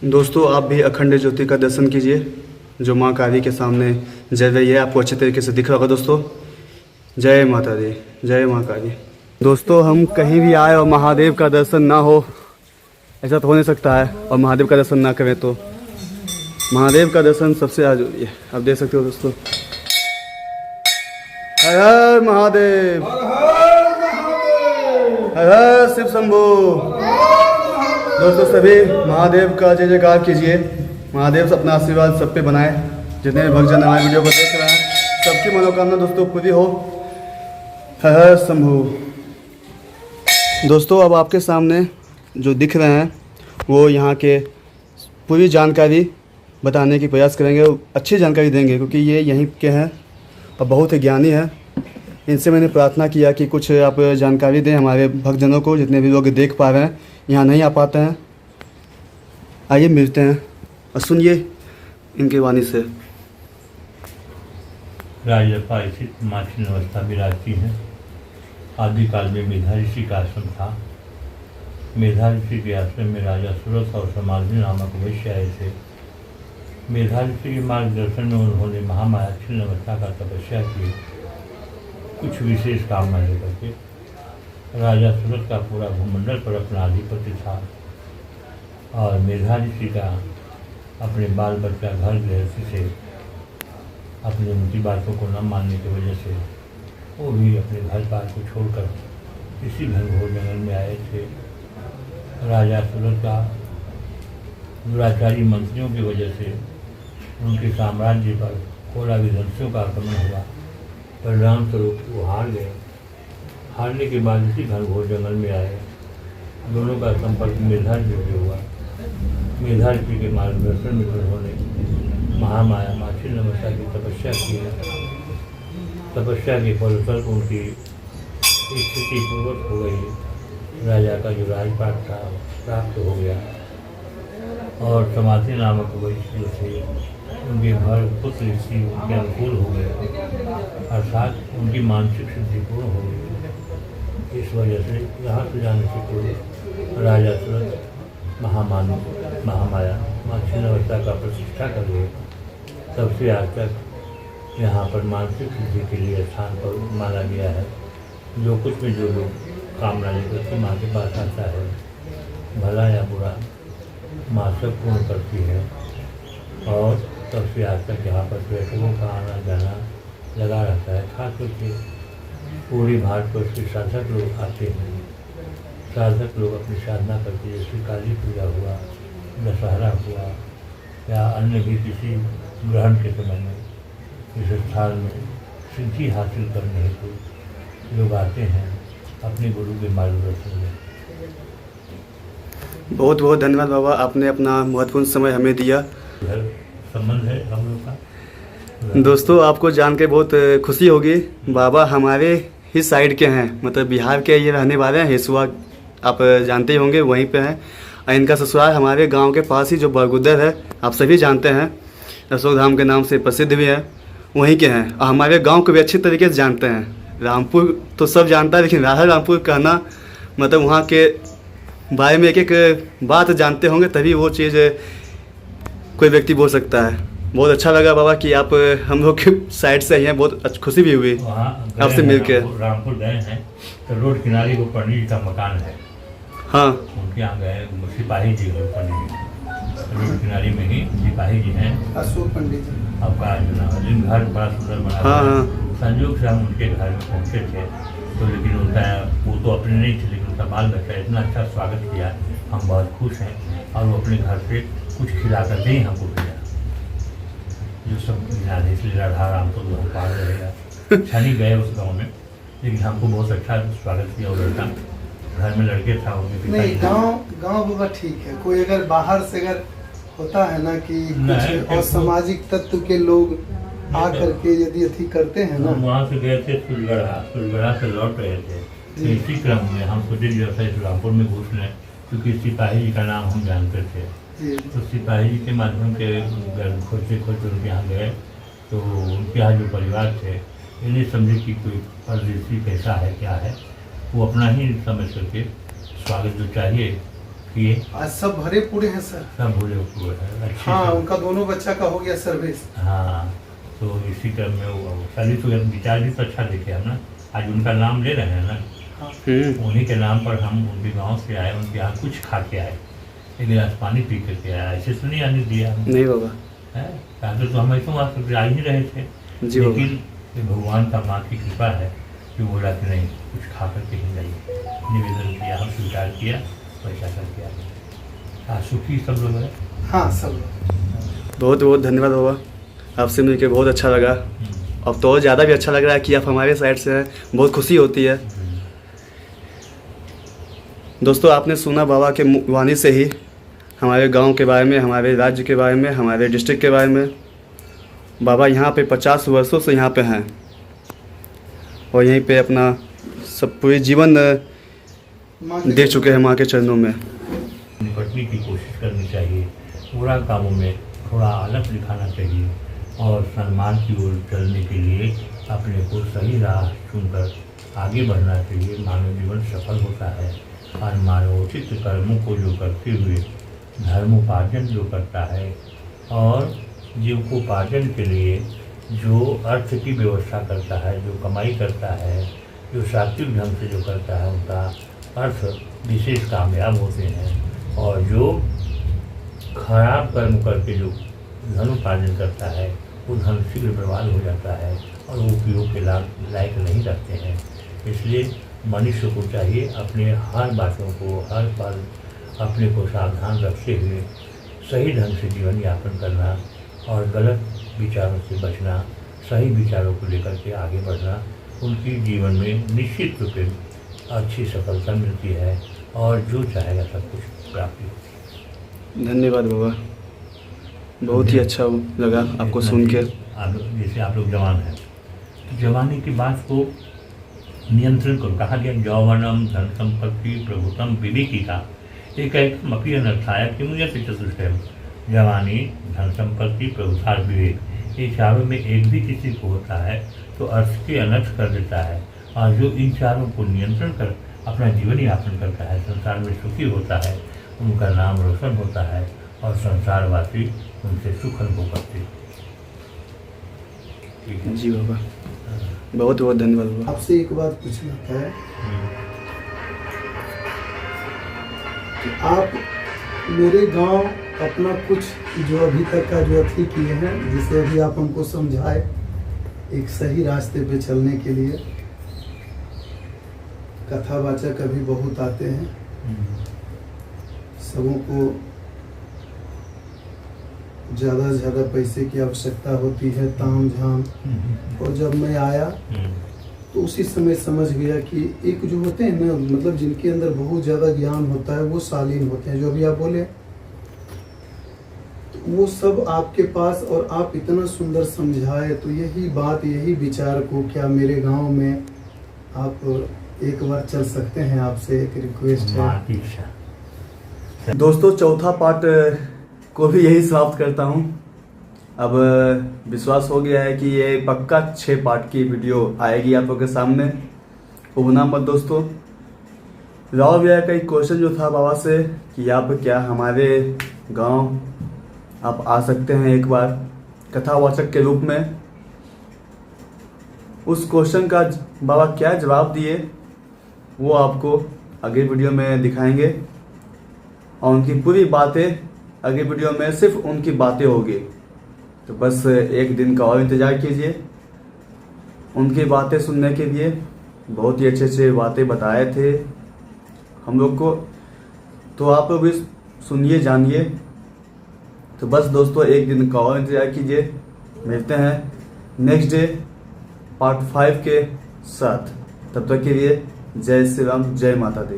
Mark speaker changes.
Speaker 1: दोस्तों आप भी अखंड ज्योति का दर्शन कीजिए जो माँ काली के सामने जल रही है। आपको अच्छे तरीके से दिख रहा होगा दोस्तों। जय माता दी, जय माँ काली। दोस्तों हम कहीं भी आए और महादेव का दर्शन ना हो, ऐसा तो हो नहीं सकता है। और महादेव का दर्शन ना करें तो महादेव का दर्शन सबसे ज़्यादा जरूरी है। आप देख सकते हो दोस्तों। हर हर महादेव, हर हर शिव शंभू। दोस्तों सभी महादेव का जय जयकार कीजिए। महादेव से अपना आशीर्वाद सब पे बनाए। जितने भी भक्तजन हमारे वीडियो को देख रहे हैं सबकी मनोकामना दोस्तों पूरी हो। हर हर शंभू। दोस्तों अब आपके सामने जो दिख रहे हैं वो यहाँ के पूरी जानकारी बताने की प्रयास करेंगे। अच्छी जानकारी देंगे क्योंकि ये यहीं के हैं और बहुत ही ज्ञानी है। इनसे मैंने प्रार्थना किया कि कुछ आप जानकारी दें हमारे भक्तजनों को, जितने भी लोग देख पा रहे हैं, यहाँ नहीं आ पाते हैं। आइए मिलते हैं और सुनिए इनकी वाणी से।
Speaker 2: राजरप्पा स्थित माँ छिन्नमस्ता विराजती हैं। आदिकाल में मेधा ऋषि का आश्रम था। मेधा ऋषि के आश्रम में राजा सुरथ और समाधि नामक वैश्य आए थे। मेधा ऋषि के मार्गदर्शन में उन्होंने महामाया छिन्नमस्ता का तपस्या की। कुछ विशेष कामना लेकर के राजा सुरथ का पूरा भूमंडल पर अपना अधिपत्य था और मेधा ऋषि का अपने बाल बच्चा घर गृहस्थी से अपनी उनकी बातों को न मानने की वजह से वो भी अपने घर बार को छोड़कर इसी घनघोर जंगल में आए थे। राजा सुरथ का दुराचारी मंत्रियों की वजह से उनके साम्राज्य पर कोला विध्वंसियों का आक्रमण हुआ। परिणाम स्वरूप वो हार गए। हारने के बाद इसी घनघोर जंगल में आए। दोनों का संपर्क मेधा ऋषि से हुआ। मेधा ऋषि के मार्गदर्शन में उन्होंने महामाया माँ छिन्नमस्ता की तपस्या की। तपस्या के फलस्वरूप उनकी स्थिति पूर्वक हो गई। राजा का जो राजपाट था प्राप्त हो गया और समाधि नामक वैश्य थे उनके घर पुत्र ऋषि उनके अनुकूल हो गए, अर्थात उनकी मानसिक सिद्धि पूर्ण हो गई। इस वजह से यहाँ से जाने से पूर्व राजा सुरथ महामाया माँ छिन्नमस्ता का प्रतिष्ठा कर गए। तब से आज तक यहाँ पर मानसिक सिद्धि के लिए स्थान पर माना गया है। जो कुछ भी जो लोग कामना लेकर के माँ के पास आता है, भला या बुरा, माँ सब पूर्ण करती है। और तब से आज तक यहाँ पर पर्यटकों का आना जाना लगा रहता है। खास करके पूरी भारतवर्ष के साधक लोग आते हैं। साधक लोग अपनी साधना करके, जैसे काली पूजा हुआ, दशहरा हुआ या अन्य भी किसी ग्रहण के समय में इस स्थान में सिद्धि हासिल करने हेतु लोग आते हैं अपने गुरु के मार्गदर्शन में।
Speaker 1: बहुत बहुत धन्यवाद बाबा, आपने अपना महत्वपूर्ण समय हमें दिया।
Speaker 2: संबंध है हम लोग का।
Speaker 1: दोस्तों आपको जान के बहुत खुशी होगी। बाबा हमारे ही साइड के हैं, मतलब बिहार के ये रहने वाले हैं। हिसुआ आप जानते ही होंगे, वहीं पे हैं। और इनका ससुराल हमारे गांव के पास ही जो बरगुदर है, आप सभी जानते हैं, अशोक धाम के नाम से प्रसिद्ध भी है, वहीं के हैं। और हमारे गांव को भी अच्छी तरीके से जानते हैं। रामपुर तो सब जानता है, लेकिन राधा रामपुर कहना मतलब वहाँ के बारे में एक एक बात जानते होंगे, तभी वो चीज़ कोई व्यक्ति बोल सकता है। बहुत अच्छा लगा बाबा कि आप हम लोग के साइड से ही हैं। बहुत खुशी भी हुई आपसे मिलकर।
Speaker 2: रामपुर गए हैं तो रोड किनारे को पंडित जी का मकान है।
Speaker 1: हाँ,
Speaker 2: उनके यहाँ गए, सिपाही जी हैं पंडित जी, रोड किनारे में ही सिपाही जी हैं,
Speaker 1: अशोक पंडित जी।
Speaker 2: आपका घर बड़ा सुंदर बना।
Speaker 1: हाँ।
Speaker 2: संयोग से हम उनके घर में पहुँचे थे तो, लेकिन उनका वो तो अपने नहीं थे, लेकिन उनका बाल बच्चा इतना अच्छा स्वागत किया, हम बहुत खुश हैं। और वो अपने घर से कुछ खिला कर ही हमको भेजा, जो सब याद है। इसलिए राधा राम तो हम पार रहेगा। अच्छा नहीं गए उस गाँव में, लेकिन हमको बहुत अच्छा स्वागत किया। वो लड़का घर में लड़के था,
Speaker 3: नहीं गाँव होगा ठीक है। कोई अगर बाहर से अगर होता है ना कि कुछ असामाजिक तत्व के लोग आ करके यदि अति करते हैं ना।
Speaker 2: वहाँ से गए थे सुरगढ़ा से लौट रहे थे, तो इसी क्रम में हम सोचे व्यवसाय रामपुर में घुस लें, क्योंकि सिपाही जी का नाम हम जानते थे। तो सिपाही जी के माध्यम के खोजते खोजते उनके यहाँ गए तो उनके यहाँ जो परिवार थे, इन्हें समझे कि कोई परदेशी कैसा है क्या है, वो अपना ही समझ करके स्वागत जो चाहिए किए।
Speaker 3: आज सब भरे पूरे हैं सर।
Speaker 2: सब भूले पूरे हैं, अच्छे
Speaker 3: हाँ,
Speaker 2: से।
Speaker 3: उनका दोनों बच्चा का हो गया सर्विस।
Speaker 2: हाँ, तो इसी क्रम में वो सभी तो विचार भी तो अच्छा देखे हम ना, आज उनका नाम ले रहे हैं ना,
Speaker 3: हाँ,
Speaker 2: उन्हीं के नाम पर हम उनके गांव से आए, उनके यहाँ कुछ खा के आए, एक गिलास पानी पी करके आए, ऐसे तो नहीं आने दिया हम।
Speaker 1: नहीं बाबा।
Speaker 2: है पहले तो हम ऐसे वहाँ से आ ही रहे थे,
Speaker 1: जी बाबा।
Speaker 2: लेकिन ये भगवान का माँ की कृपा है कि बोला कि नहीं कुछ खा करके ही जाइए, निवेदन किया, हम स्वीकार किया, पैसा करके आ गए। सुखी सब लोग है।
Speaker 3: हाँ सब लोग।
Speaker 1: बहुत बहुत धन्यवाद बाबा, आपसे मिलकर बहुत अच्छा लगा। अब तो और ज़्यादा भी अच्छा लग रहा है कि आप हमारे साइड से हैं, बहुत खुशी होती है। दोस्तों, आपने सुना बाबा के वाणी से ही हमारे गांव के बारे में, हमारे राज्य के बारे में, हमारे डिस्ट्रिक्ट के बारे में। बाबा यहाँ पे 50 वर्षों से यहाँ पे हैं और यहीं पे अपना सब पूरे जीवन
Speaker 3: माँ के
Speaker 1: दे चुके हैं माँ के चरणों में।
Speaker 2: निपटने की कोशिश करनी चाहिए, पूरा कामों में थोड़ा अलग दिखाना चाहिए और सम्मान की ओर चलने के लिए अपने को सही राह चुनकर आगे बढ़ना चाहिए। मानव जीवन सफल होता है और मानवोचित कर्मों को जो करते हुए धर्मोपार्जन जो करता है और जीवकोपार्जन के लिए जो अर्थ की व्यवस्था करता है, जो कमाई करता है, जो सात्विक ढंग से जो करता है, उनका अर्थ विशेष कामयाब होते हैं। और जो खराब कर्म करके जो धन उपार्जन करता है वो धन शीघ्र बर्बाद हो जाता है और वो उपयोग के लायक नहीं रखते हैं। इसलिए मनुष्य को चाहिए अपने हर बातों को हर पल अपने को सावधान रखते हुए सही ढंग से जीवन यापन करना और गलत विचारों से बचना, सही विचारों को लेकर के आगे बढ़ना। उनकी जीवन में निश्चित रूप से अच्छी सफलता मिलती है और जो चाहेगा सब कुछ प्राप्ति होती है।
Speaker 1: धन्यवाद बाबा, बहुत ही अच्छा लगा आपको सुन के।
Speaker 2: जैसे आप लोग जवान हैं, जवानी की बात को नियंत्रण करो। कहा गया यौवनम धन संपत्ति प्रभुतम विवेकिता एक मपी अनर्थाय किमुय चतुष्टयम। जवानी, धन संपत्ति, प्रभुता, विवेक, ये चारों में एक भी किसी को होता है तो अर्थ के अनर्थ कर देता है। और जो इन चारों को नियंत्रण कर अपना जीवन यापन करता है, संसार में सुखी होता है, उनका नाम रोशन होता है और संसारवासी उनसे सुख अनुभव करते हैं। ठीक है
Speaker 1: जी बाबा, बहुत बहुत धन्यवाद बाबा।
Speaker 3: आपसे एक बात पूछना है कि आप मेरे गांव अपना कुछ जो अभी तक का जो अथी किए हैं, जिसे अभी आप हमको समझाए एक सही रास्ते पे चलने के लिए। कथावाचक अभी बहुत आते हैं, सबों को ज़्यादा से ज़्यादा पैसे की आवश्यकता होती है, ताम झाम। और जब मैं आया तो उसी समय समझ गया कि एक जो होते हैं ना, मतलब जिनके अंदर बहुत ज़्यादा ज्ञान होता है वो शालीन होते हैं। जो अभी आप बोले तो वो सब आपके पास, और आप इतना सुंदर समझाए। तो यही बात, यही विचार को क्या मेरे गांव में आप एक बार चल सकते हैं? आपसे एक रिक्वेस्ट है।
Speaker 1: दोस्तों, चौथा पार्ट को भी यही समाप्त करता हूँ। अब विश्वास हो गया है कि ये पक्का 6 पार्ट की वीडियो आएगी आप लोगों के सामने। उबना मत दोस्तों। राव भैया का एक क्वेश्चन जो था बाबा से कि आप क्या हमारे गांव आप आ सकते हैं एक बार कथावाचक के रूप में, उस क्वेश्चन का बाबा क्या जवाब दिए वो आपको अगली वीडियो में दिखाएंगे। और उनकी पूरी बातें अगली वीडियो में सिर्फ उनकी बातें होगी, तो बस एक दिन का और इंतज़ार कीजिए। उनकी बातें सुनने के लिए बहुत ही अच्छे अच्छे बातें बताए थे हम लोग को, तो आप लोग भी सुनिए जानिए। तो बस दोस्तों, एक दिन का और इंतज़ार कीजिए। मिलते हैं नेक्स्ट डे पार्ट 5 के साथ। तब तक के लिए जय श्री राम, जय माता दी।